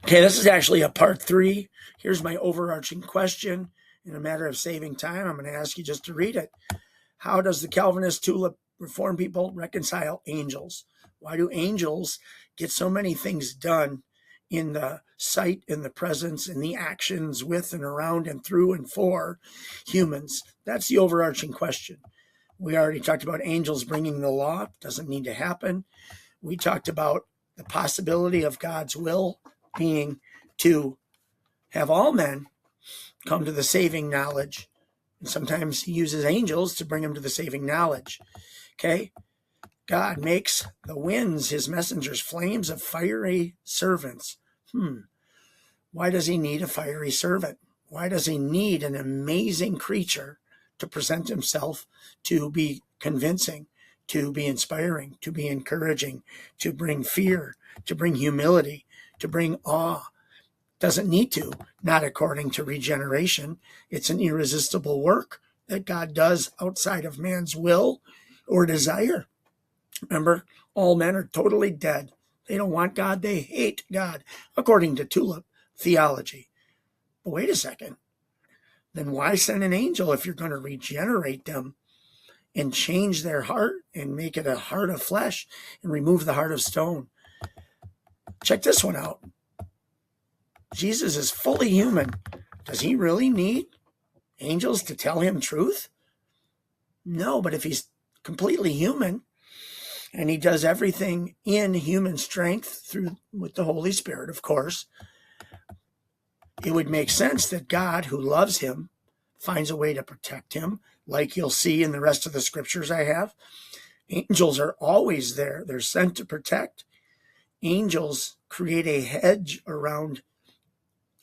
Okay, this is actually a part 3. Here's my overarching question. In a matter of saving time, I'm going to ask you just to read it. How does the Calvinist Tulip Reform people reconcile angels? Why do angels get so many things done in the sight, in the presence, in the actions with and around and through and for humans? That's the overarching question. We already talked about angels bringing the law. Doesn't need to happen. We talked about the possibility of God's will being to have all men come to the saving knowledge. And sometimes he uses angels to bring them to the saving knowledge. Okay? God makes the winds his messengers, flames of fiery servants. Why does he need a fiery servant? Why does he need an amazing creature to present himself, to be convincing, to be inspiring, to be encouraging, to bring fear, to bring humility, to bring awe? Doesn't need to, not according to regeneration. It's an irresistible work that God does outside of man's will or desire. Remember, all men are totally dead. They don't want God. They hate God, according to Tulip Theology. But wait a second. Then why send an angel if you're going to regenerate them and change their heart and make it a heart of flesh and remove the heart of stone? Check this one out. Jesus is fully human. Does he really need angels to tell him truth? No, but if he's completely human and he does everything in human strength with the Holy Spirit, of course, it would make sense that God, who loves him, finds a way to protect him, like you'll see in the rest of the scriptures I have. Angels are always there. They're sent to protect. Angels create a hedge around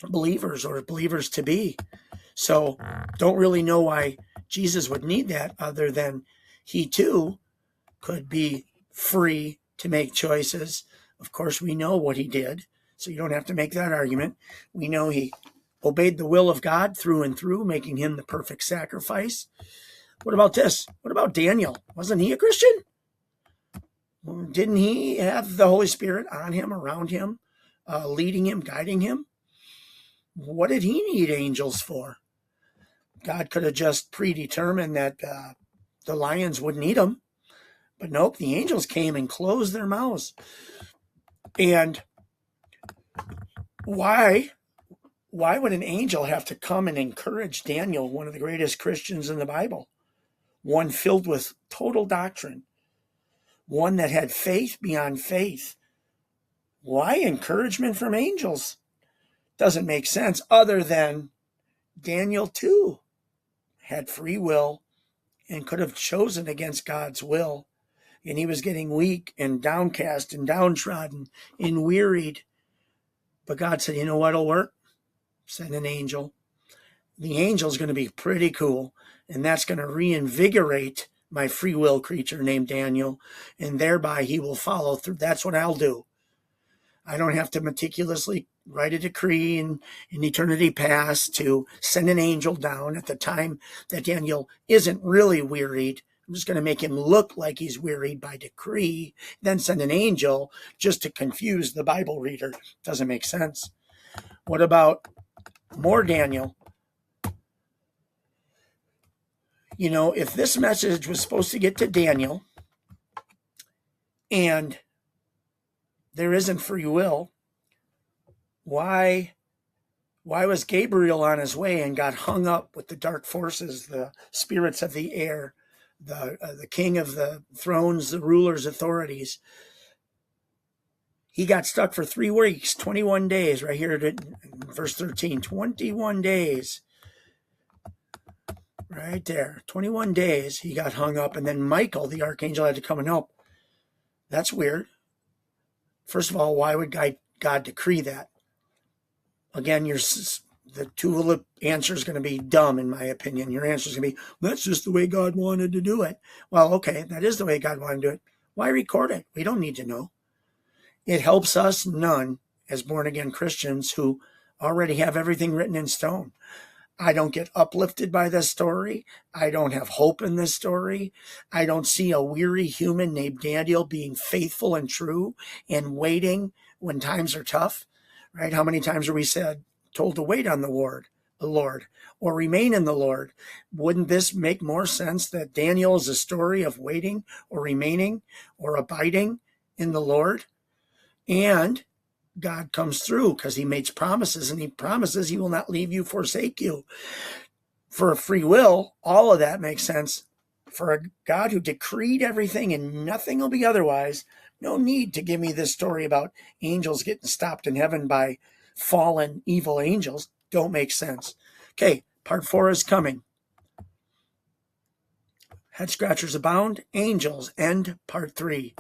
believers or believers to be. So don't really know why Jesus would need that, other than he too could be free to make choices. Of course, we know what he did, so you don't have to make that argument. We know he obeyed the will of God through and through, making him the perfect sacrifice. What about this? What about Daniel? Wasn't he a Christian? Didn't he have the Holy Spirit on him, around him, leading him, guiding him? What did he need angels for? God could have just predetermined that the lions wouldn't eat him. But nope, the angels came and closed their mouths. And why would an angel have to come and encourage Daniel, one of the greatest Christians in the Bible? One filled with total doctrine. One that had faith beyond faith. Why encouragement from angels? Doesn't make sense, other than Daniel too had free will and could have chosen against God's will. And he was getting weak and downcast and downtrodden and wearied. But God said, you know what'll work? Send an angel. The angel's going to be pretty cool, and that's going to reinvigorate my free will creature named Daniel, and thereby he will follow through. That's what I'll do. I don't have to meticulously write a decree in eternity past to send an angel down at the time that Daniel isn't really wearied. I'm just going to make him look like he's wearied by decree, then send an angel just to confuse the Bible reader. Doesn't make sense. What about more Daniel? You know, if this message was supposed to get to Daniel and there isn't free will, why was Gabriel on his way and got hung up with the dark forces, the spirits of the air, the king of the thrones, the rulers, authorities? He got stuck for 3 weeks, 21 days, right here in verse 13, 21 days. Right there, 21 days he got hung up, and then Michael, the archangel, had to come and help. That's weird. First of all, why would God decree that? Again, the Tulip answer is going to be dumb, in my opinion. Your answer is going to be, that's just the way God wanted to do it. Well, okay, that is the way God wanted to do it. Why record it? We don't need to know. It helps us none as born-again Christians who already have everything written in stone. I don't get uplifted by this story. I don't have hope in this story. I don't see a weary human named Daniel being faithful and true and waiting when times are tough. right? How many times are we told to wait on the Lord, or remain in the Lord? Wouldn't this make more sense that Daniel is a story of waiting or remaining or abiding in the Lord? And God comes through because he makes promises, and he promises he will not leave you, forsake you. For a free will, all of that makes sense. For a God who decreed everything and nothing will be otherwise, no need to give me this story about angels getting stopped in heaven by fallen evil angels. Don't make sense. Okay, part 4 is coming. Head scratchers abound, angels end part 3.